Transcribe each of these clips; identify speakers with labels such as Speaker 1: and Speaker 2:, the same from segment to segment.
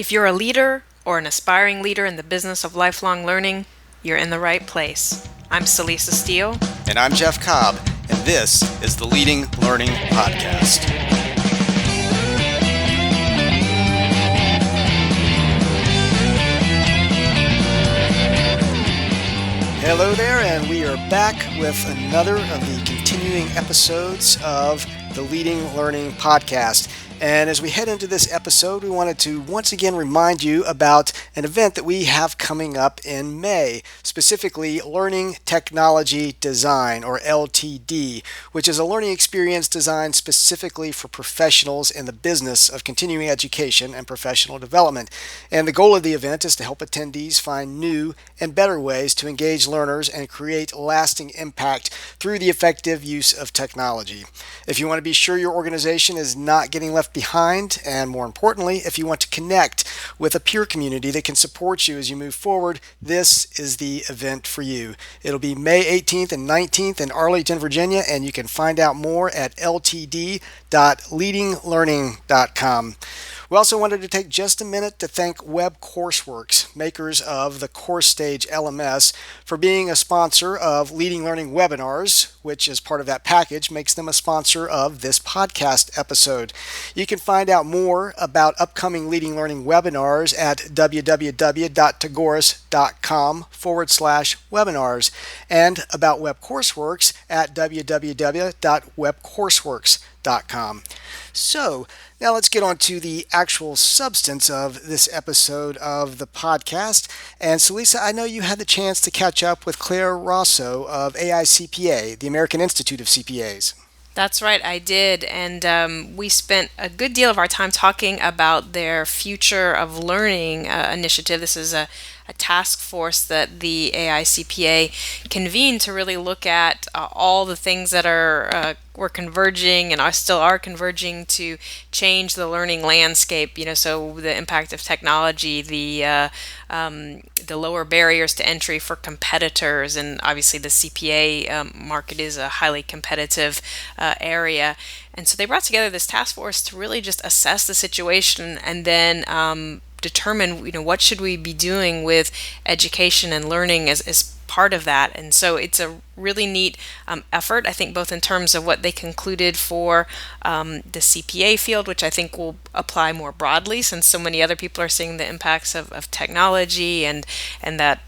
Speaker 1: If you're a leader or an aspiring leader in the business of lifelong learning, you're in the right place. I'm Celisa Steele.
Speaker 2: And I'm Jeff Cobb, and this is the Leading Learning Podcast. Hello there, and we are back with another of the continuing episodes of the Leading Learning Podcast. And as we head into this episode, we wanted to once again remind you about an event that we have coming up in May, specifically Learning Technology Design, or LTD, which is a learning experience designed specifically for professionals in the business of continuing education and professional development. And the goal of the event is to help attendees find new and better ways to engage learners and create lasting impact through the effective use of technology. If you want to be sure your organization is not getting left behind, and more importantly, if you want to connect with a peer community that can support you as you move forward, this is the event for you. It'll be May 18th and 19th in Arlington, Virginia, and you can find out more at ltd.leadinglearning.com. We also wanted to take just a minute to thank Web Courseworks, makers of the Course Stage LMS, for being a sponsor of Leading Learning Webinars, which as part of that package makes them a sponsor of this podcast episode. You can find out more about upcoming Leading Learning webinars at www.tagoras.com/webinars and about Web Courseworks at www.webcourseworks.com. So now let's get on to the actual substance of this episode of the podcast. And Celisa, I know you had the chance to catch up with Clar Rosso of AICPA, the American Institute of CPAs.
Speaker 1: That's right, I did. And we spent a good deal of our time talking about their Future of Learning initiative. This is a task force that the AICPA convened to really look at all the things that were converging and still are converging to change the learning landscape. So the impact of technology, the lower barriers to entry for competitors, and obviously the CPA market is a highly competitive area. And so they brought together this task force to really just assess the situation and then determine, what should we be doing with education and learning as part of that. And so it's a really neat effort, I think, both in terms of what they concluded for the CPA field, which I think will apply more broadly since so many other people are seeing the impacts of technology and that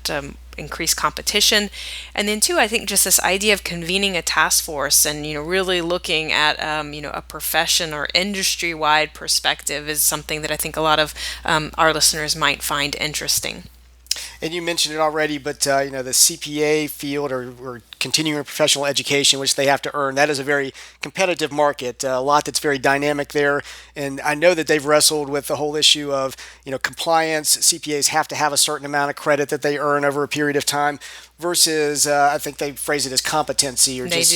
Speaker 1: increased competition. And then two, I think just this idea of convening a task force and, really looking at, a profession or industry-wide perspective is something that I think a lot of our listeners might find interesting.
Speaker 2: And you mentioned it already, but the CPA field or continuing professional education, which they have to earn, that is a very competitive market, a lot that's very dynamic there. And I know that they've wrestled with the whole issue of, compliance. CPAs have to have a certain amount of credit that they earn over a period of time versus, I think they phrase it as competency or
Speaker 1: just,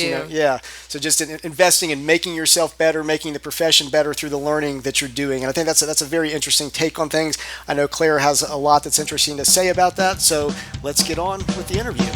Speaker 2: So just investing in making yourself better, making the profession better through the learning that you're doing. And I think that's a very interesting take on things. I know Claire has a lot that's interesting to say about that. So let's get on with the interview.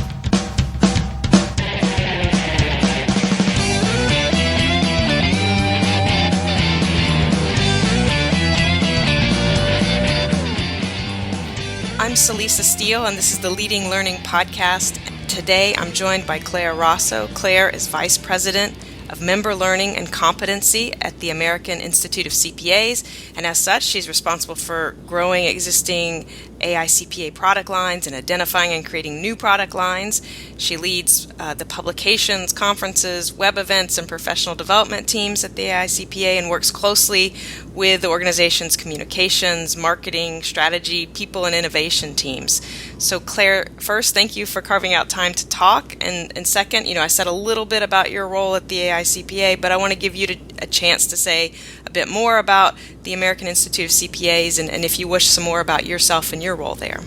Speaker 1: I'm Celisa Steele, and this is the Leading Learning Podcast. Today, I'm joined by Clar Rosso. Clar is Vice President of Member Learning and Competency at the American Institute of CPAs, and as such, she's responsible for growing existing AICPA product lines and identifying and creating new product lines. She leads the publications, conferences, web events, and professional development teams at the AICPA and works closely with the organization's communications, marketing, strategy, people, and innovation teams. So Clar, first, thank you for carving out time to talk. And second, I said a little bit about your role at the AICPA, but I want to give you a chance to say a bit more about the American Institute of CPAs and if you wish, some more about yourself and your role there.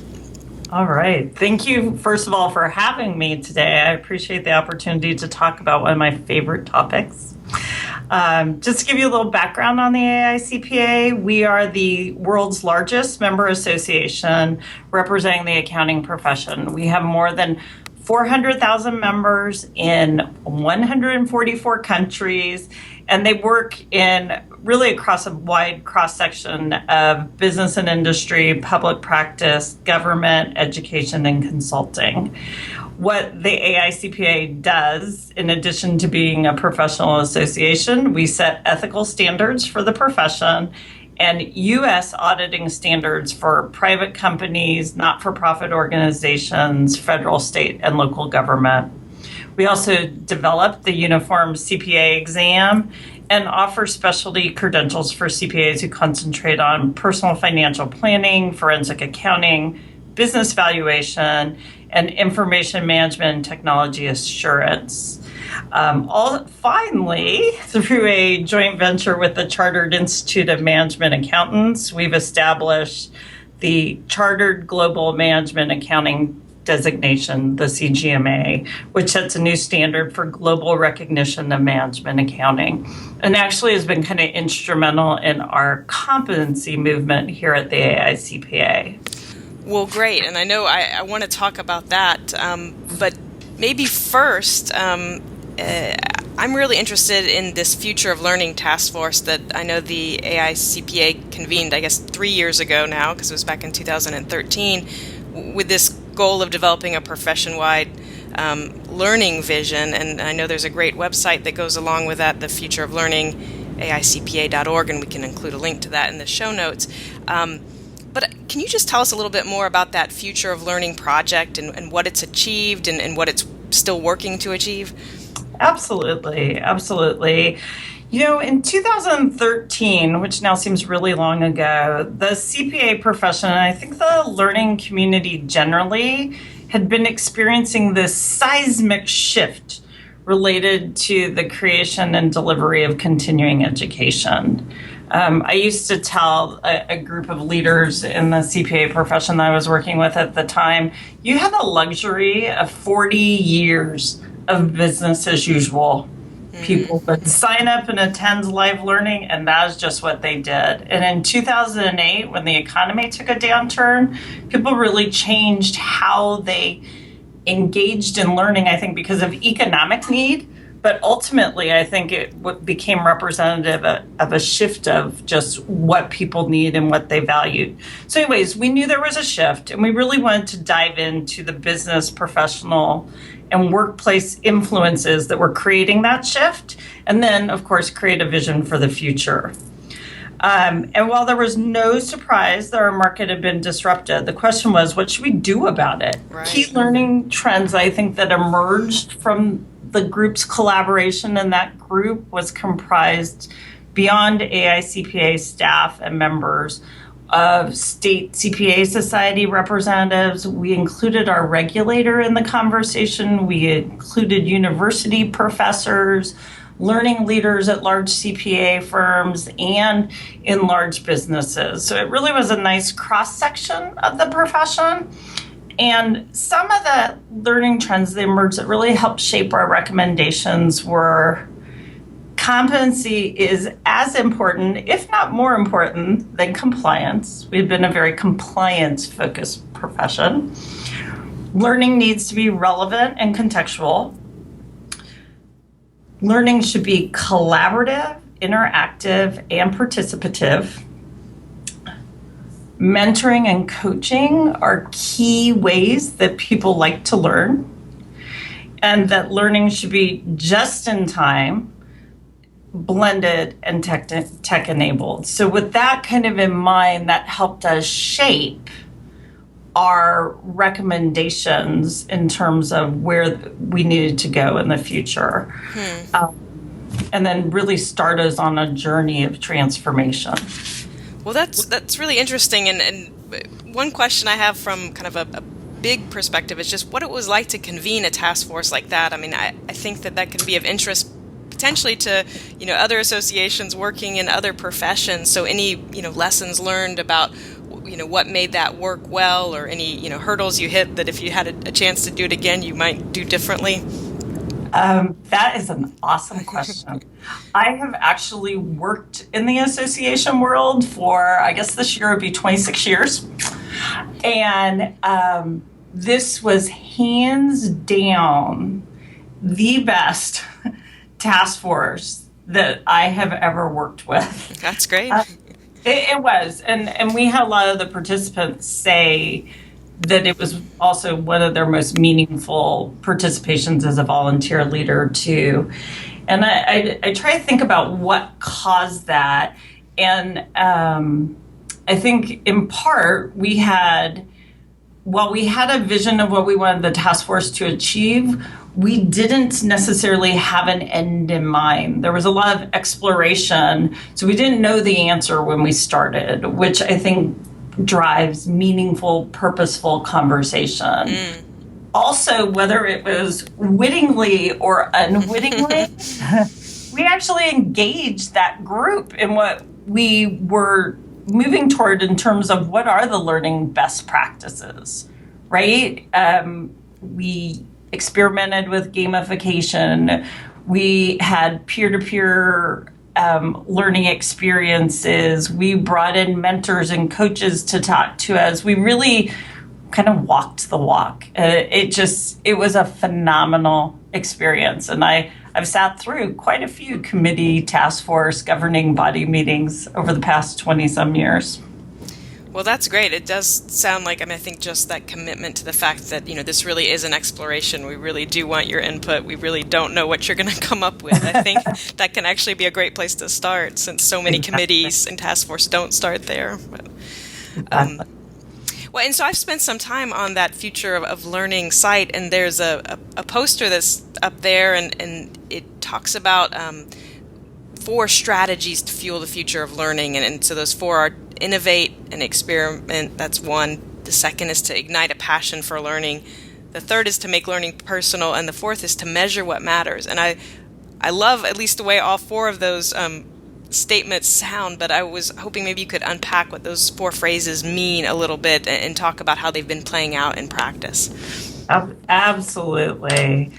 Speaker 3: All right. Thank you, first of all, for having me today. I appreciate the opportunity to talk about one of my favorite topics. Just to give you a little background on the AICPA, we are the world's largest member association representing the accounting profession. We have more than 400,000 members in 144 countries, and they work in really across a wide cross-section of business and industry, public practice, government, education, and consulting. What the AICPA does, in addition to being a professional association, we set ethical standards for the profession and U.S. auditing standards for private companies, not-for-profit organizations, federal, state, and local government. We also developed the uniform CPA exam and offer specialty credentials for CPAs who concentrate on personal financial planning, forensic accounting, business valuation, and information management and technology assurance. Finally, through a joint venture with the Chartered Institute of Management Accountants, we've established the Chartered Global Management Accounting designation, the CGMA, which sets a new standard for global recognition of management accounting, and actually has been kind of instrumental in our competency movement here at the AICPA.
Speaker 1: Well, great, and I know I want to talk about that, but maybe first, I'm really interested in this Future of Learning task force that I know the AICPA convened, I guess, 3 years ago now, because it was back in 2013, with this goal of developing a profession-wide learning vision. And I know there's a great website that goes along with that, the Future of Learning, AICPA.org, and we can include a link to that in the show notes. But can you just tell us a little bit more about that Future of Learning project and what it's achieved and what it's still working to achieve?
Speaker 3: Absolutely. In 2013, which now seems really long ago, the CPA profession, and I think the learning community generally, had been experiencing this seismic shift related to the creation and delivery of continuing education. I used to tell a group of leaders in the CPA profession that I was working with at the time, you had the luxury of 40 years of business as usual. People would sign up and attend live learning, and that is just what they did. And in 2008, when the economy took a downturn, people really changed how they engaged in learning, I think, because of economic need. But ultimately, I think it became representative of a shift of just what people need and what they valued. So anyways, we knew there was a shift, and we really wanted to dive into the business, professional, and workplace influences that were creating that shift, and then, of course, create a vision for the future. And while there was no surprise that our market had been disrupted, the question was, what should we do about it?
Speaker 1: Right.
Speaker 3: Key learning trends, I think, that emerged from the group's collaboration, and that group was comprised, beyond AICPA staff and members, of state CPA society representatives. We included our regulator in the conversation. We included university professors, learning leaders at large CPA firms, and in large businesses. So it really was a nice cross-section of the profession. And some of the learning trends that emerged that really helped shape our recommendations were competency is as important, if not more important, than compliance. We've been a very compliance-focused profession. Learning needs to be relevant and contextual. Learning should be collaborative, interactive, and participative. Mentoring and coaching are key ways that people like to learn, and that learning should be just in time, blended, and tech enabled. So with that kind of in mind, that helped us shape our recommendations in terms of where we needed to go in the future. And then really start us on a journey of transformation.
Speaker 1: Well, that's really interesting. And one question I have from kind of a big perspective is just what it was like to convene a task force like that. I mean, I think that could be of interest potentially to, other associations working in other professions. So any, lessons learned about, what made that work well, or any, hurdles you hit that if you had a chance to do it again, you might do differently?
Speaker 3: That is an awesome question. I have actually worked in the association world for, I guess this year would be 26 years. And this was hands down the best task force that I have ever worked with.
Speaker 1: That's great.
Speaker 3: It was. And we had a lot of the participants say that it was also one of their most meaningful participations as a volunteer leader, too. And I try to think about what caused that. And I think in part while we had a vision of what we wanted the task force to achieve, we didn't necessarily have an end in mind. There was a lot of exploration, so we didn't know the answer when we started, which I think drives meaningful, purposeful conversation. Also, whether it was wittingly or unwittingly, we actually engaged that group in what we were moving toward in terms of what are the learning best practices, right? We experimented with gamification. We had peer-to-peer learning experiences. We brought in mentors and coaches to talk to us. We really kind of walked the walk. It was a phenomenal experience. And I've sat through quite a few committee, task force, governing body meetings over the past 20 some years.
Speaker 1: Well, that's great. It does sound like, I think just that commitment to the fact that, this really is an exploration. We really do want your input. We really don't know what you're going to come up with. I think that can actually be a great place to start, since so many committees and task force don't start there. But, well, and so I've spent some time on that Future of Learning site, and there's a poster that's up there, and it talks about 4 strategies to fuel the future of learning. And so those 4 are innovate and experiment. That's one. The second is to ignite a passion for learning. The third is to make learning personal. And the fourth is to measure what matters. And I love at least the way all 4 of those statements sound, but I was hoping maybe you could unpack what those 4 phrases mean a little bit and talk about how they've been playing out in practice.
Speaker 3: Absolutely.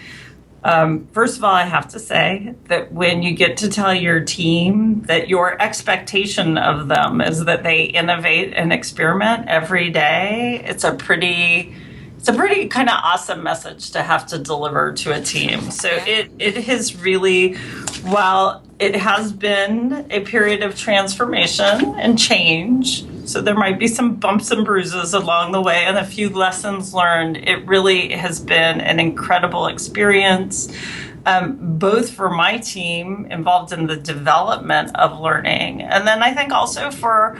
Speaker 3: First of all, I have to say that when you get to tell your team that your expectation of them is that they innovate and experiment every day, it's a pretty kind of awesome message to have to deliver to a team. So it has really, while it has been a period of transformation and change, so there might be some bumps and bruises along the way and a few lessons learned, it really has been an incredible experience, both for my team involved in the development of learning, and then I think also for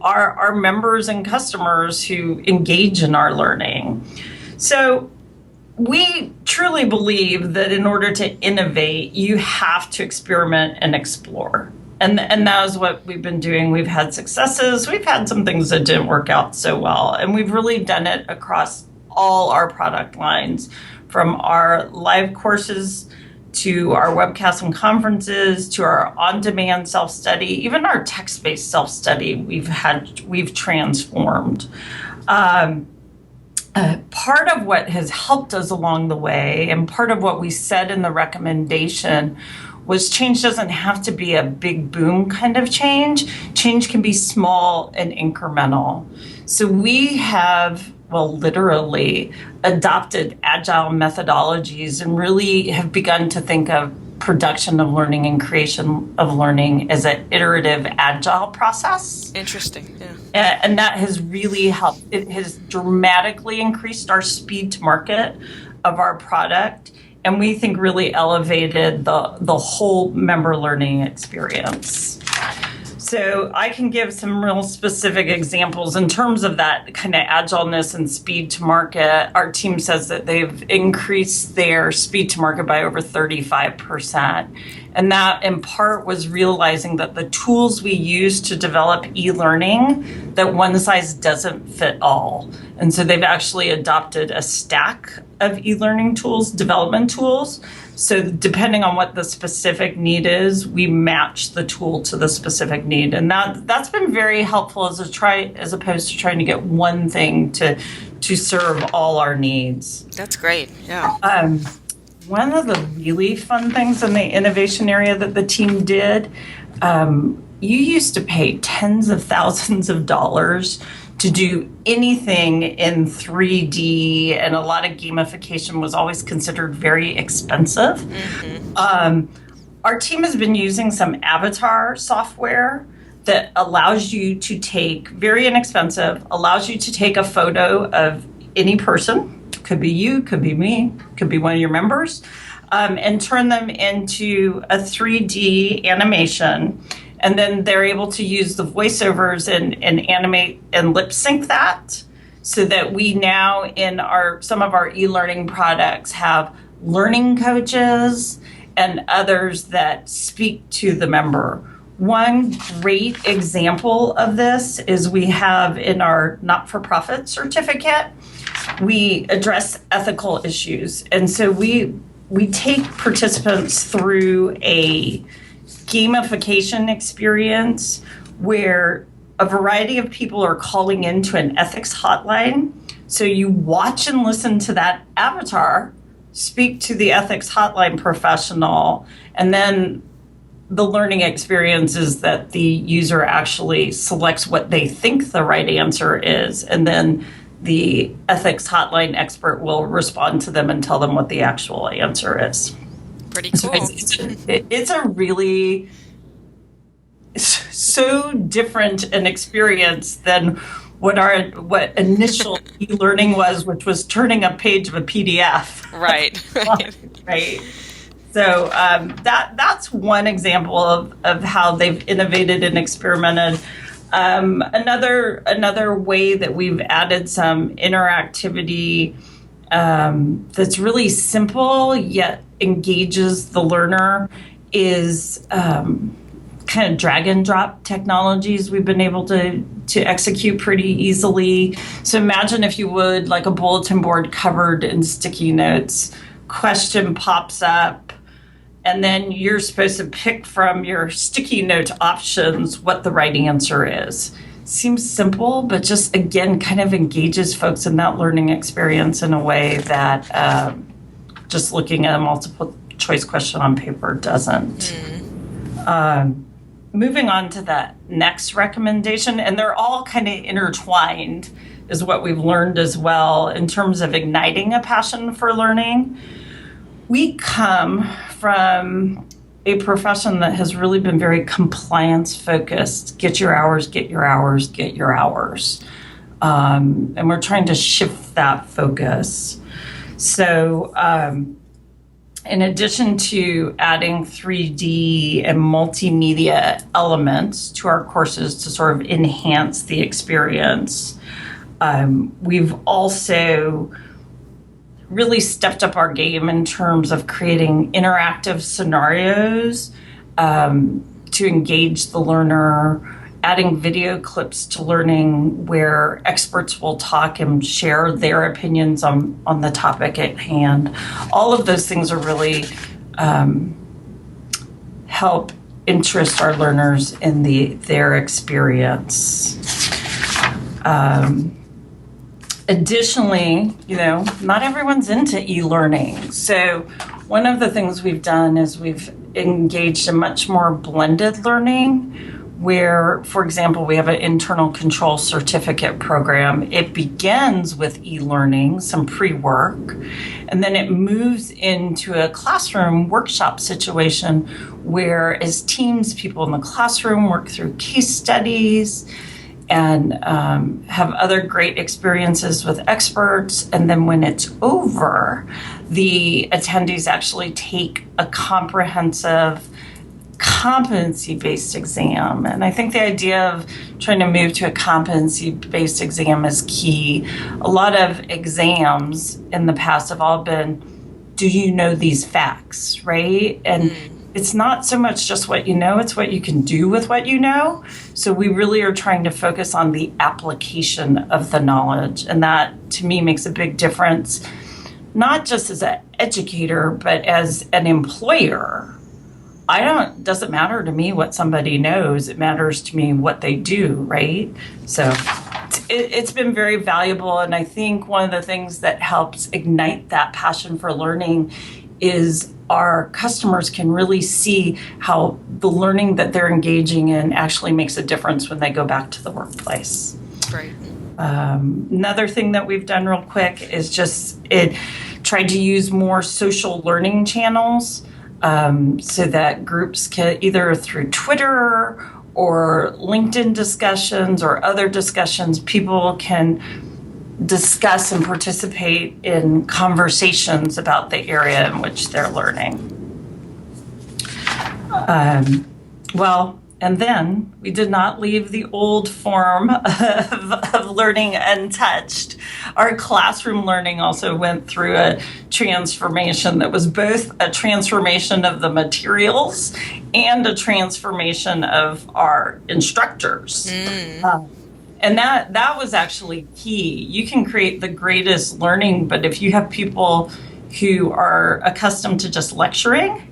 Speaker 3: our members and customers who engage in our learning. So we truly believe that in order to innovate, you have to experiment and explore. And that is what we've been doing. We've had successes. We've had some things that didn't work out so well. And we've really done it across all our product lines, from our live courses to our webcasts and conferences, to our on-demand self-study, even our text-based self-study we've transformed. Part of what has helped us along the way, and part of what we said in the recommendation, was change doesn't have to be a big boom kind of change. Change can be small and incremental. So we have, literally adopted agile methodologies and really have begun to think of production of learning and creation of learning as an iterative agile process.
Speaker 1: Interesting, yeah.
Speaker 3: And that has really helped. It has dramatically increased our speed to market of our product, and we think really elevated the whole member learning experience. So I can give some real specific examples in terms of that kind of agileness and speed to market. Our team says that they've increased their speed to market by over 35%. And that in part was realizing that the tools we use to develop e-learning, that one size doesn't fit all. And so they've actually adopted a stack of e-learning tools, development tools. So depending on what the specific need is, we match the tool to the specific need. And that's been very helpful as opposed to trying to get one thing to serve all our needs.
Speaker 1: That's great, yeah.
Speaker 3: One of the really fun things in the innovation area that the team did, you used to pay tens of thousands of dollars to do anything in 3D, and a lot of gamification was always considered very expensive. Mm-hmm. our team has been using some avatar software that allows you to take, very inexpensive, allows you to take a photo of any person, could be you, could be me, could be one of your members, and turn them into a 3D animation. And then they're able to use the voiceovers and animate and lip sync that, so that we now in some of our e-learning products have learning coaches and others that speak to the member. One great example of this is we have in our not-for-profit certificate, we address ethical issues. And so we take participants through a gamification experience where a variety of people are calling into an ethics hotline. So you watch and listen to that avatar speak to the ethics hotline professional, and then the learning experience is that the user actually selects what they think the right answer is, and then the ethics hotline expert will respond to them and tell them what the actual answer is.
Speaker 1: Pretty cool.
Speaker 3: So it's a really so different an experience than what initial e-learning was, which was turning a page of a PDF.
Speaker 1: Right.
Speaker 3: Right. So that's one example of how they've innovated and experimented. Another way that we've added some interactivity that's really simple yet engages the learner is kind of drag and drop technologies we've been able to execute pretty easily. So imagine, if you would, like a bulletin board covered in sticky notes. Question pops up, and then you're supposed to pick from your sticky note options what the right answer is. Seems simple, but just, again, kind of engages folks in that learning experience in a way that just looking at a multiple choice question on paper doesn't. Moving on to that next recommendation, and they're all kind of intertwined, is what we've learned as well in terms of igniting a passion for learning. We come from a profession that has really been very compliance focused. Get your hours, get your hours, get your hours. And we're trying to shift that focus. So in addition to adding 3D and multimedia elements to our courses to sort of enhance the experience, we've also really stepped up our game in terms of creating interactive scenarios to engage the learner, adding video clips to learning where experts will talk and share their opinions on the topic at hand. All of those things are really help interest our learners in their experience. Additionally, not everyone's into e-learning. So one of the things we've done is we've engaged in much more blended learning, where, for example, we have an internal control certificate program. It begins with e-learning, some pre-work, and then it moves into a classroom workshop situation where, as teams, people in the classroom work through case studies and have other great experiences with experts. And then when it's over, the attendees actually take a comprehensive competency-based exam. And I think the idea of trying to move to a competency-based exam is key. A lot of exams in the past have all been, do you know these facts, right? And it's not so much just what you know, it's what you can do with what you know. So we really are trying to focus on the application of the knowledge. And that, to me, makes a big difference, not just as an educator, but as an employer. Doesn't matter to me what somebody knows. It matters to me what they do, right? So it's been very valuable. And I think one of the things that helps ignite that passion for learning is our customers can really see how the learning that they're engaging in actually makes a difference when they go back to the workplace.
Speaker 1: Right.
Speaker 3: Another thing that we've done real quick is tried to use more social learning channels. so that groups can, either through Twitter or LinkedIn discussions or other discussions, people can discuss and participate in conversations about the area in which they're learning. And then we did not leave the old form of learning untouched. Our classroom learning also went through a transformation that was both a transformation of the materials and a transformation of our instructors. And that was actually key. You can create the greatest learning, but if you have people who are accustomed to just lecturing,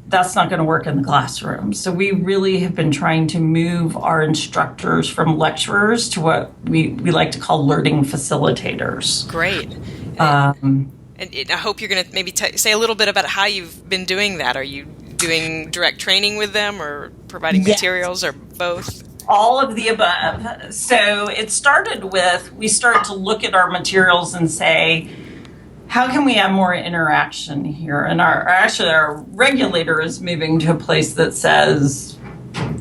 Speaker 3: that's not going to work in the classroom. So we really have been trying to move our instructors from lecturers to what we like to call learning facilitators.
Speaker 1: Great. And I hope you're going to maybe say a little bit about how you've been doing that. Are you doing direct training with them or providing materials or both?
Speaker 3: All of the above. So it started with, we started to look at our materials and say, how can we have more interaction here? And our regulator is moving to a place that says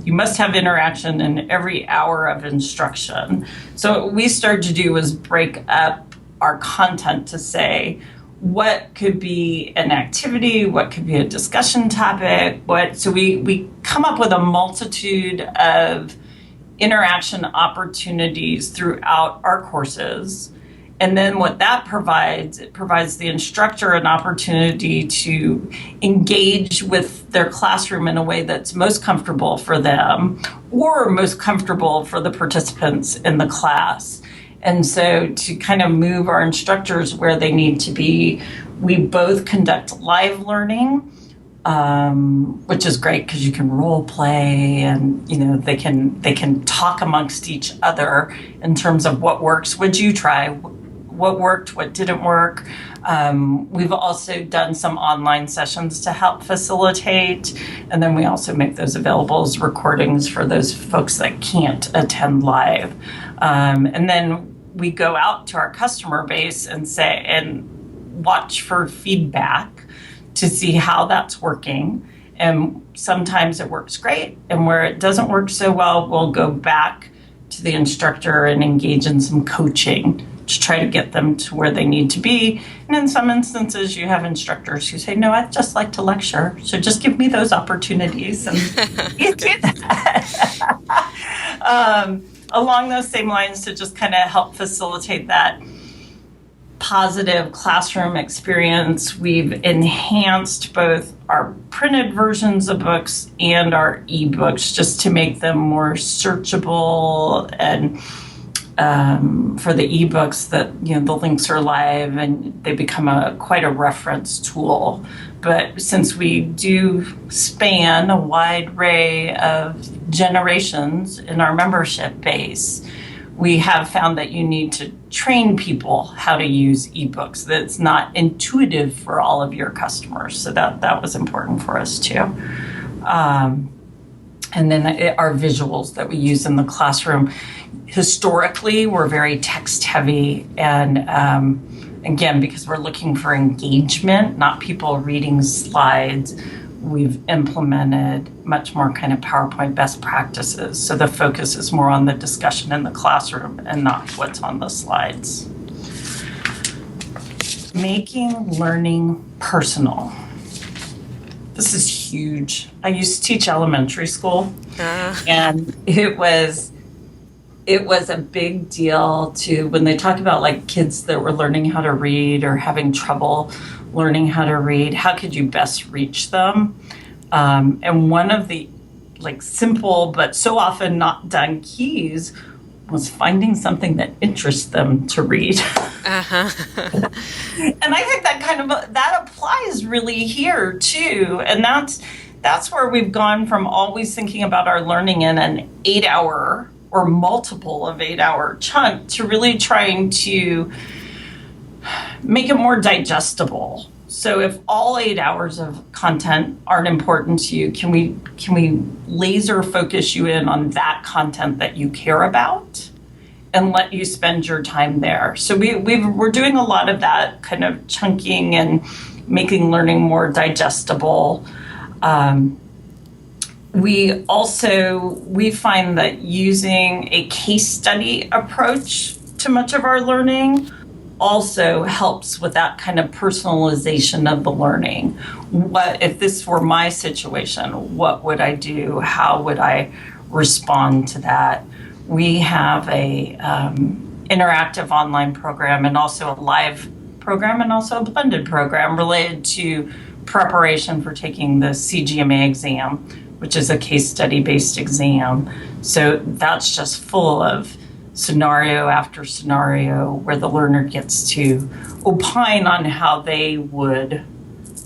Speaker 3: you must have interaction in every hour of instruction. So what we started to do was break up our content to say what could be an activity, what could be a discussion topic, so we come up with a multitude of interaction opportunities throughout our courses. And then what that provides, it provides the instructor an opportunity to engage with their classroom in a way that's most comfortable for them or most comfortable for the participants in the class. And so to kind of move our instructors where they need to be, we both conduct live learning, which is great because you can role play and they can talk amongst each other in terms of what works. Would you try? What worked, what didn't work. We've also done some online sessions to help facilitate, and then we also make those available as recordings for those folks that can't attend live. And then we go out to our customer base and watch for feedback to see how that's working. And sometimes it works great, and where it doesn't work so well, we'll go back to the instructor and engage in some coaching to try to get them to where they need to be. And in some instances, you have instructors who say, no, I'd just like to lecture, so just give me those opportunities. And you do that. Along those same lines, to just kind of help facilitate that positive classroom experience, we've enhanced both our printed versions of books and our ebooks just to make them more searchable, and for the ebooks that the links are live and they become quite a reference tool. But since we do span a wide array of generations in our membership base, we have found that you need to train people how to use ebooks. That's not intuitive for all of your customers. So that was important for us too. And then our visuals that we use in the classroom, historically, were very text heavy. And again, because we're looking for engagement, not people reading slides, we've implemented much more kind of PowerPoint best practices. So the focus is more on the discussion in the classroom and not what's on the slides. Making learning personal. This is huge. I used to teach elementary school, and it was a big deal when they talk about like kids that were learning how to read or having trouble learning how to read, how could you best reach them? And one of the simple but so often not done keys was finding something that interests them to read. And I think that applies really here too. And that's where we've gone from always thinking about our learning in an 8-hour or multiple of 8-hour chunk to really trying to make it more digestible. So if all 8 hours of content aren't important to you, can we laser focus you in on that content that you care about and let you spend your time there? So we're doing a lot of that kind of chunking and making learning more digestible. We find that using a case study approach to much of our learning also helps with that kind of personalization of the learning. What if this were my situation? What would I do? How would I respond to that? We have a interactive online program and also a live program and also a blended program related to preparation for taking the CGMA exam, which is a case study based exam. So that's just full of scenario after scenario where the learner gets to opine on how they would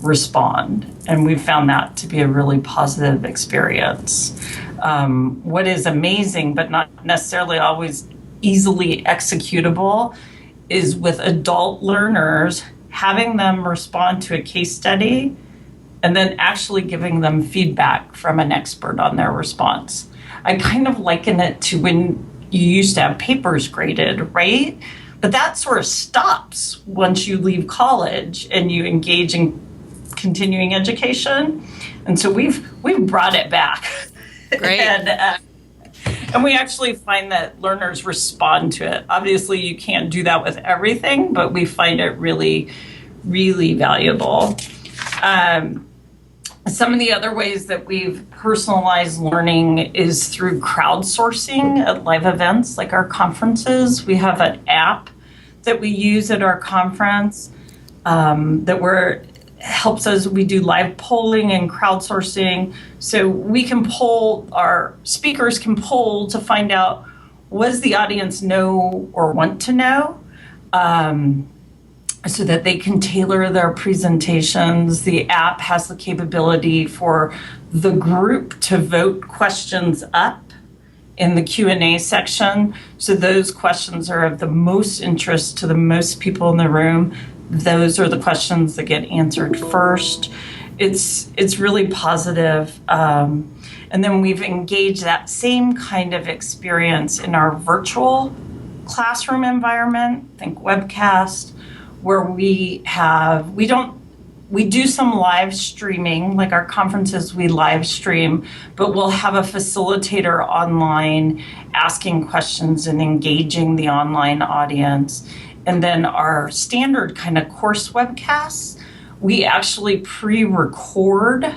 Speaker 3: respond. And we found that to be a really positive experience. What is amazing, but not necessarily always easily executable, is with adult learners, having them respond to a case study and then actually giving them feedback from an expert on their response. I kind of liken it to when you used to have papers graded, right? But that sort of stops once you leave college and you engage in continuing education. And so we've brought it back.
Speaker 1: Great.
Speaker 3: And we actually find that learners respond to it. Obviously, you can't do that with everything, but we find it really, really valuable. Some of the other ways that we've personalized learning is through crowdsourcing at live events like our conferences. We have an app that we use at our conference helps us. We do live polling and crowdsourcing. So we can poll, our speakers can poll to find out what does the audience know or want to know, so that they can tailor their presentations. The app has the capability for the group to vote questions up in the Q&A section. So those questions are of the most interest to the most people in the room. Those are the questions that get answered first. It's really positive. And then we've engaged that same kind of experience in our virtual classroom environment, think webcast, where we do some live streaming, like our conferences we live stream, but we'll have a facilitator online asking questions and engaging the online audience. And then our standard kind of course webcasts, we actually pre-record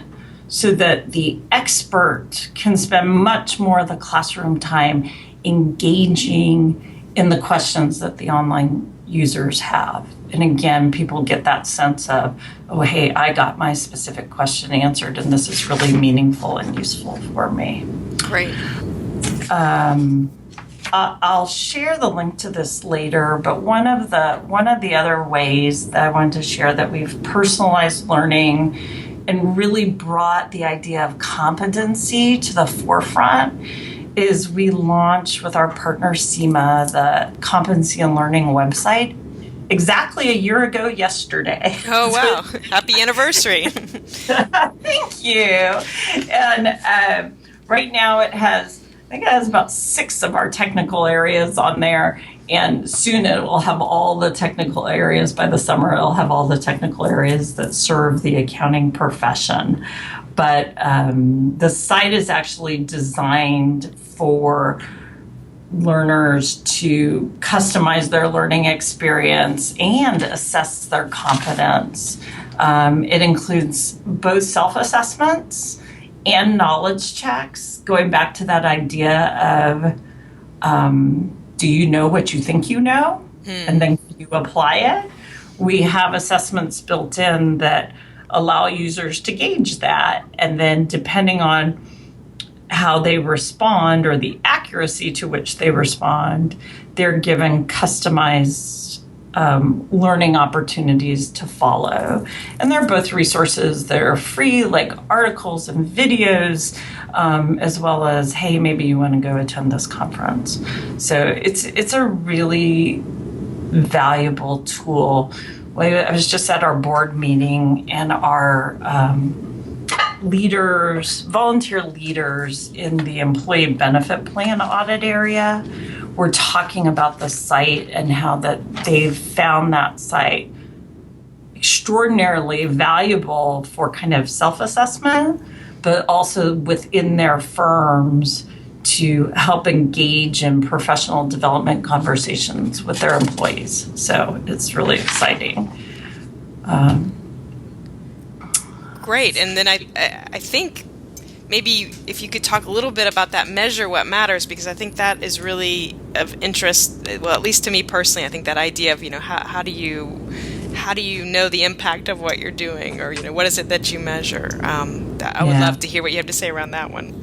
Speaker 3: so that the expert can spend much more of the classroom time engaging in the questions that the online users have. And again, people get that sense of, oh, hey, I got my specific question answered, and this is really meaningful and useful for me.
Speaker 1: Great.
Speaker 3: I'll share the link to this later, but one of the other ways that I wanted to share that we've personalized learning and really brought the idea of competency to the forefront is we launched with our partner SEMA the Competency and Learning website exactly a year ago yesterday.
Speaker 1: Oh, wow. Happy anniversary.
Speaker 3: Thank you. And right now I think it has about 6 of our technical areas on there, and soon it will have all the technical areas. By the summer, it'll have all the technical areas that serve the accounting profession. But the site is actually designed for learners to customize their learning experience and assess their competence. It includes both self-assessments and knowledge checks, going back to that idea of do you know what you think you know? And then can you apply it? We have assessments built in that allow users to gauge that. And then depending on how they respond or the accuracy to which they respond, they're given customized learning opportunities to follow. And they're both resources that are free, like articles and videos, as well as, hey, maybe you want to go attend this conference. So it's a really valuable tool. I was just at our board meeting, and our volunteer leaders in the employee benefit plan audit area were talking about the site and how that they've found that site extraordinarily valuable for kind of self-assessment, but also within their firms to help engage in professional development conversations with their employees. So it's really exciting.
Speaker 1: Great. And then I think maybe if you could talk a little bit about that measure what matters, because I think that is really of interest. Well, at least to me personally, I think that idea of, how do you know the impact of what you're doing, or, what is it that you measure? I would love to hear what you have to say around that one.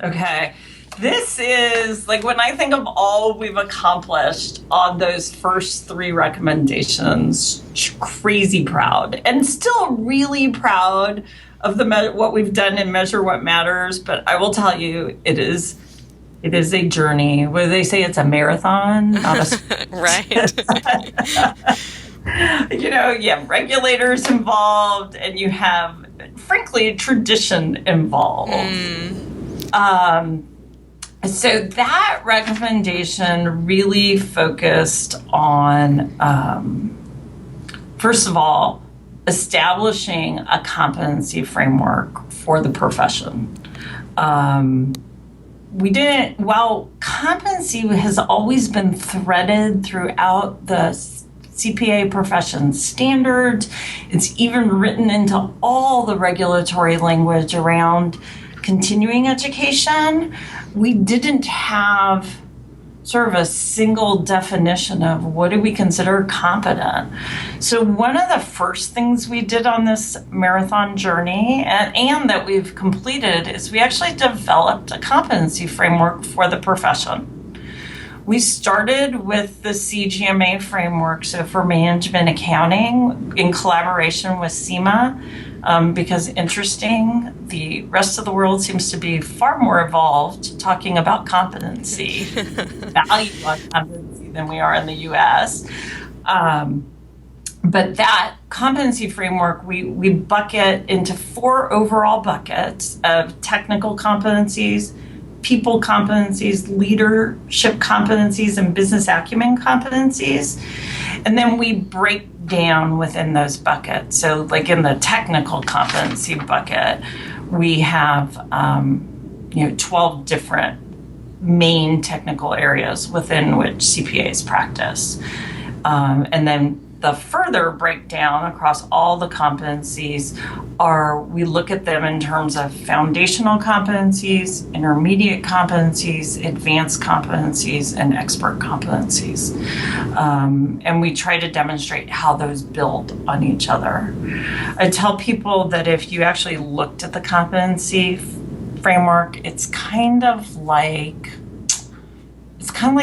Speaker 3: Okay. This is like when I think of all we've accomplished on those first 3 recommendations, crazy proud, and still really proud of what we've done in Measure What Matters. But I will tell you, it is a journey. Where they say it's a marathon, not a sprint.
Speaker 1: Right.
Speaker 3: You have regulators involved, and you have, frankly, tradition involved. So that recommendation really focused on, first of all, establishing a competency framework for the profession. While competency has always been threaded throughout the CPA profession standards, it's even written into all the regulatory language around continuing education, we didn't have sort of a single definition of what do we consider competent. So one of the first things we did on this marathon journey, and that we've completed, is we actually developed a competency framework for the profession. We started with the CGMA framework, so for management accounting, in collaboration with CIMA, because interesting, the rest of the world seems to be far more evolved talking about competency, value on competency than we are in the US. But that competency framework, we bucket into 4 overall buckets of technical competencies, people competencies, leadership competencies, and business acumen competencies. And then we break down within those buckets. So like in the technical competency bucket, we have 12 different main technical areas within which CPAs practice. And then the further breakdown across all the competencies we look at them in terms of foundational competencies, intermediate competencies, advanced competencies, and expert competencies. And we try to demonstrate how those build on each other. I tell people that if you actually looked at the competency framework, it's kind of like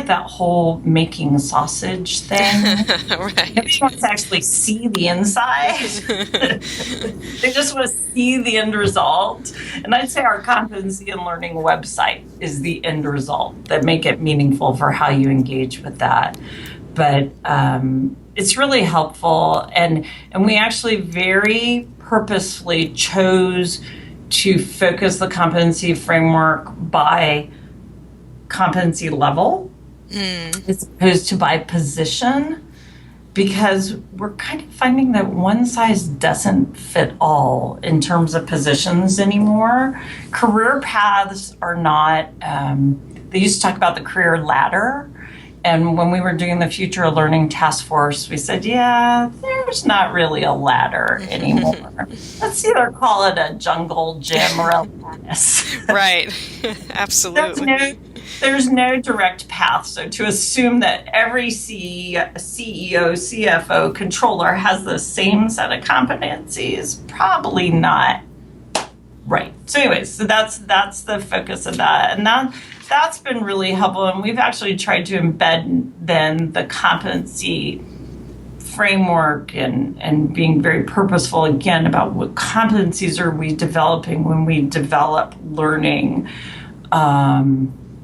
Speaker 3: that whole making sausage thing.
Speaker 1: Right.
Speaker 3: Nobody wants to actually see the inside. They just want to see the end result. And I'd say our competency and learning website is the end result that make it meaningful for how you engage with that. But it's really helpful. And we actually very purposefully chose to focus the competency framework by competency level as opposed to by position, because we're kind of finding that one size doesn't fit all in terms of positions anymore. Career paths are not, they used to talk about the career ladder. And when we were doing the Future of Learning Task Force, we said, there's not really a ladder anymore. Let's either call it a jungle gym or a lattice.
Speaker 1: Right. Absolutely.
Speaker 3: There's no direct path. So to assume that every CEO, CFO, controller has the same set of competencies, probably not right. So anyways, that's the focus of that. And that's been really helpful. And we've actually tried to embed then the competency framework and being very purposeful again about what competencies are we developing when we develop learning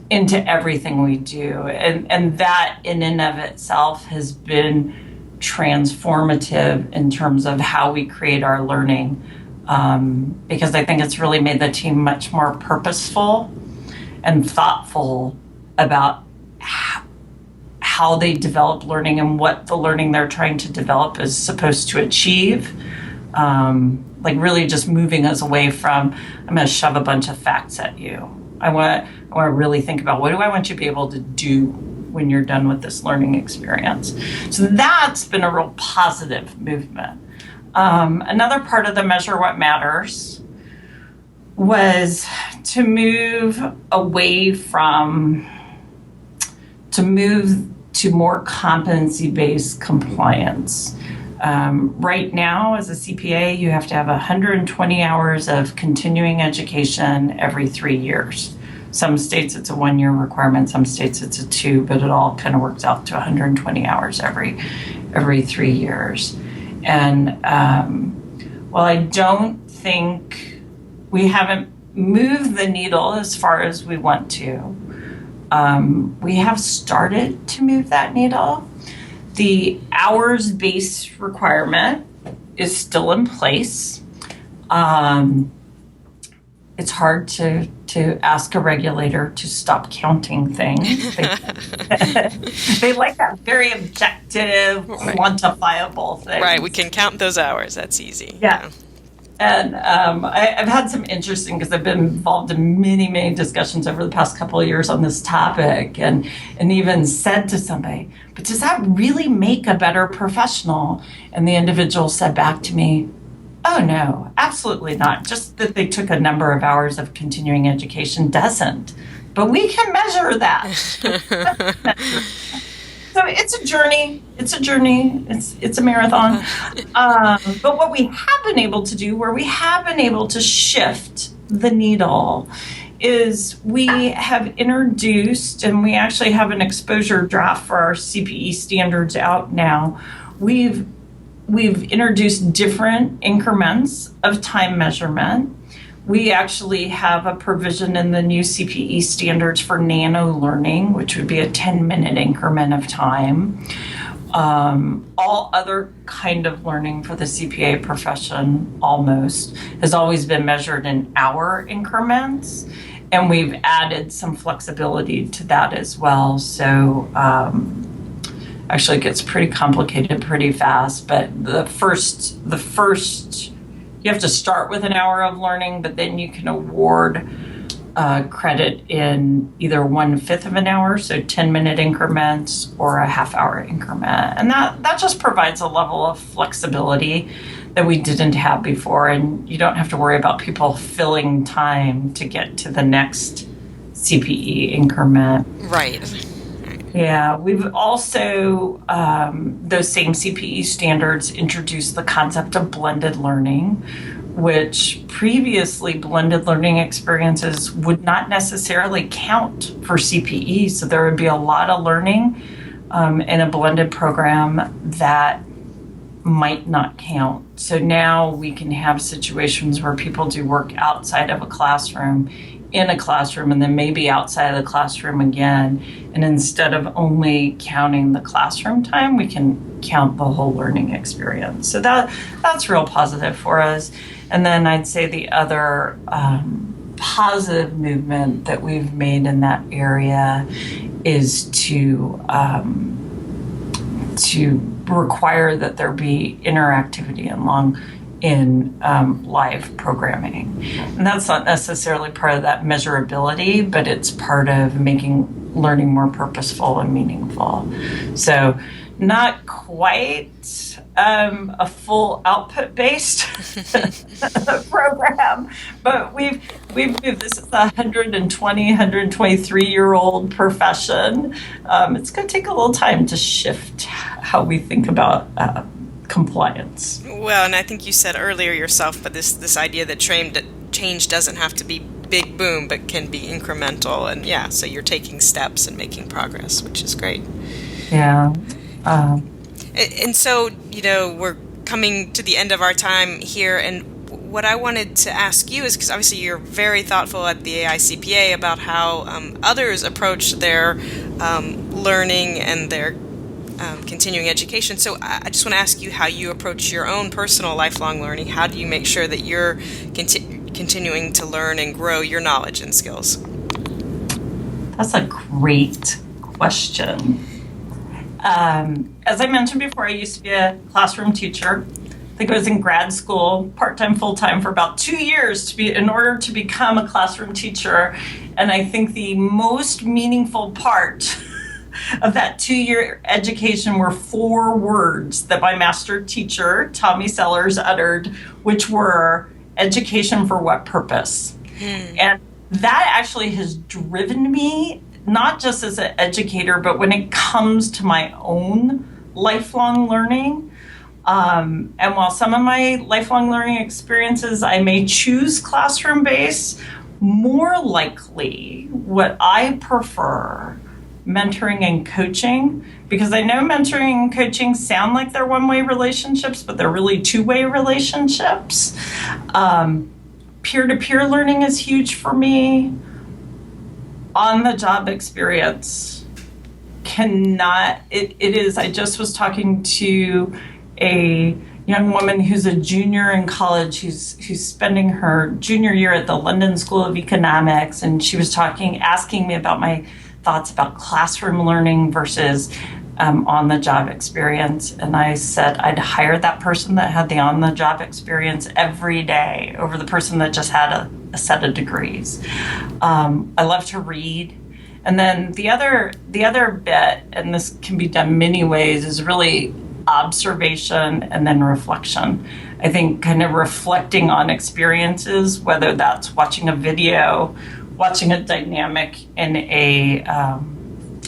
Speaker 3: into everything we do. And that in and of itself has been transformative in terms of how we create our learning, because I think it's really made the team much more purposeful and thoughtful about how how they develop learning and what the learning they're trying to develop is supposed to achieve. Like really just moving us away from, I'm going to shove a bunch of facts at you. I want to really think about, what do I want you to be able to do when you're done with this learning experience? So that's been a real positive movement. Another part of the Measure What Matters was to move to more competency-based compliance. Right now, as a CPA, you have to have 120 hours of continuing education every 3 years. Some states it's a 1 year requirement, some states it's a 2, but it all kind of works out to 120 hours every 3 years. And while I don't think we haven't moved the needle as far as we want to, we have started to move that needle. The hours-based requirement is still in place. It's hard to ask a regulator to stop counting things. They like that very objective, quantifiable thing.
Speaker 1: Right, we can count those hours. That's easy.
Speaker 3: Yeah. And I've had some interesting, because I've been involved in many, many discussions over the past couple of years on this topic, and even said to somebody, but does that really make a better professional? And the individual said back to me, oh, no, absolutely not. Just that they took a number of hours of continuing education doesn't. But we can measure that. So it's a journey. It's a marathon. But what we have been able to do, where we have been able to shift the needle, is we have introduced, and we actually have an exposure draft for our CPE standards out now. We've introduced different increments of time measurement. We actually have a provision in the new CPE standards for nano learning, which would be a 10-minute increment of time. All other kind of learning for the CPA profession almost has always been measured in hour increments, and we've added some flexibility to that as well. So actually it gets pretty complicated pretty fast, but the first you have to start with an hour of learning, but then you can award credit in either 1/5 of an hour, so 10-minute increments, or a half-hour increment. And that just provides a level of flexibility that we didn't have before, and you don't have to worry about people filling time to get to the next CPE increment.
Speaker 1: Right.
Speaker 3: Yeah, we've also, those same CPE standards introduced the concept of blended learning, which previously blended learning experiences would not necessarily count for CPE. So there would be a lot of learning in a blended program that might not count. So now we can have situations where people do work outside of a classroom, in a classroom, and then maybe outside of the classroom again. And instead of only counting the classroom time, we can count the whole learning experience. So that's real positive for us. And then I'd say the other positive movement that we've made in that area is to require that there be interactivity in live programming. And that's not necessarily part of that measurability, but it's part of making learning more purposeful and meaningful. So not quite a full output-based program, but we've moved. This is a 123-year-old profession. It's going to take a little time to shift how we think about compliance.
Speaker 1: Well, and I think you said earlier yourself, but this idea that change doesn't have to be big boom, but can be incremental, and so you're taking steps and making progress, which is great.
Speaker 3: Yeah.
Speaker 1: And so, we're coming to the end of our time here, and what I wanted to ask you is, because obviously you're very thoughtful at the AICPA about how others approach their learning and their continuing education. So I just want to ask you how you approach your own personal lifelong learning. How do you make sure that you're continuing to learn and grow your knowledge and skills?
Speaker 3: That's a great question. As I mentioned before, I used to be a classroom teacher. I think I was in grad school, part-time, full-time, for about 2 years in order to become a classroom teacher. And I think the most meaningful part of that 2-year education were 4 words that my master teacher, Tommy Sellers, uttered, which were education for what purpose? And that actually has driven me, not just as an educator, but when it comes to my own lifelong learning. And while some of my lifelong learning experiences, I may choose classroom-based, more likely what I prefer, mentoring and coaching, because I know mentoring and coaching sound like they're one-way relationships, but they're really two-way relationships. Peer-to-peer learning is huge for me. On-the-job experience it is. I just was talking to a young woman who's a junior in college, who's spending her junior year at the London School of Economics, and she was asking me about my thoughts about classroom learning versus on-the-job experience. And I said I'd hire that person that had the on-the-job experience every day over the person that just had a set of degrees. I love to read. And then the other bit, and this can be done many ways, is really observation and then reflection. I think kind of reflecting on experiences, whether that's watching a video, watching a dynamic in a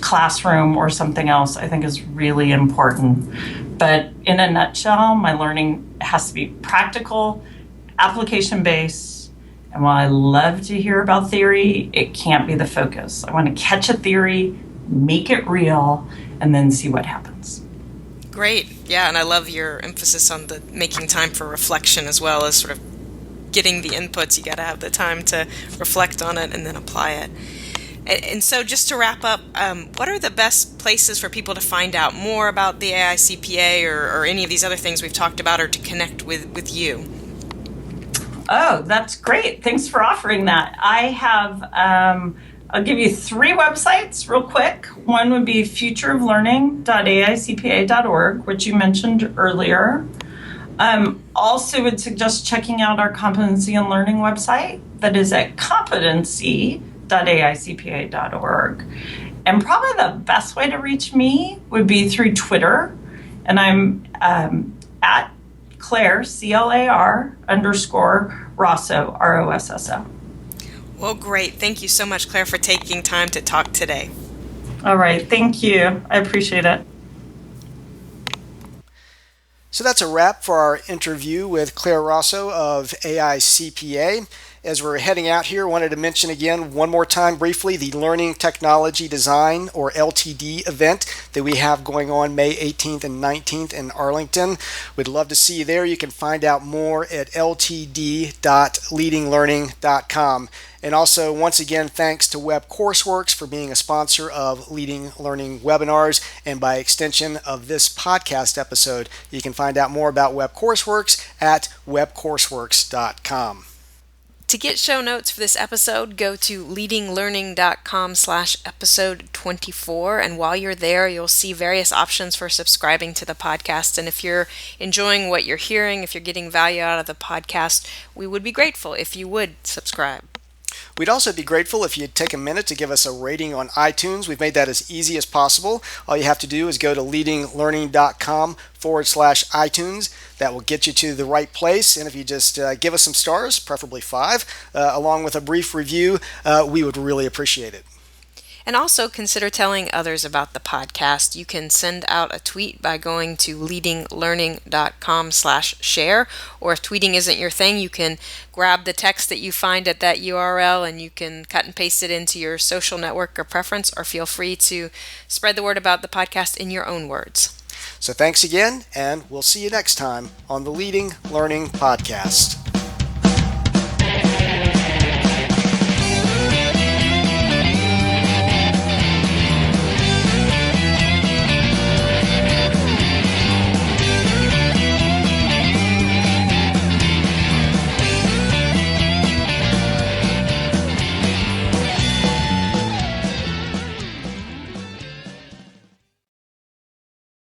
Speaker 3: classroom or something else, I think is really important. But in a nutshell, my learning has to be practical, application-based, and while I love to hear about theory, it can't be the focus. I want to catch a theory, make it real, and then see what happens.
Speaker 1: Great. Yeah, and I love your emphasis on the making time for reflection as well as sort of getting the inputs. You got to have the time to reflect on it and then apply it. And so just to wrap up, what are the best places for people to find out more about the AICPA or any of these other things we've talked about, or to connect with you?
Speaker 3: Oh, that's great. Thanks for offering that. I have, I'll give you 3 websites real quick. One would be futureoflearning.aicpa.org, which you mentioned earlier. Also would suggest checking out our competency and learning website that is at competency.aicpa.org. And probably the best way to reach me would be through Twitter. And I'm at Clar, CLAR _ Rosso, ROSSO.
Speaker 1: Well, great. Thank you so much, Claire, for taking time to talk today.
Speaker 3: All right. Thank you. I appreciate it.
Speaker 2: So that's a wrap for our interview with Claire Rosso of AICPA. As we're heading out here, I wanted to mention again one more time briefly the Learning Technology Design, or LTD, event that we have going on May 18th and 19th in Arlington. We'd love to see you there. You can find out more at ltd.leadinglearning.com. And also, once again, thanks to Web Courseworks for being a sponsor of Leading Learning webinars, and by extension of this podcast episode. You can find out more about Web Courseworks at webcourseworks.com.
Speaker 1: To get show notes for this episode, go to leadinglearning.com/episode 24. And while you're there, you'll see various options for subscribing to the podcast. And if you're enjoying what you're hearing, if you're getting value out of the podcast, we would be grateful if you would subscribe.
Speaker 2: We'd also be grateful if you'd take a minute to give us a rating on iTunes. We've made that as easy as possible. All you have to do is go to leadinglearning.com/iTunes. That will get you to the right place. And if you just give us some stars, preferably 5, along with a brief review, we would really appreciate it.
Speaker 1: And also consider telling others about the podcast. You can send out a tweet by going to leadinglearning.com/share, or if tweeting isn't your thing, you can grab the text that you find at that URL and you can cut and paste it into your social network or preference, or feel free to spread the word about the podcast in your own words.
Speaker 2: So thanks again, and we'll see you next time on the Leading Learning Podcast.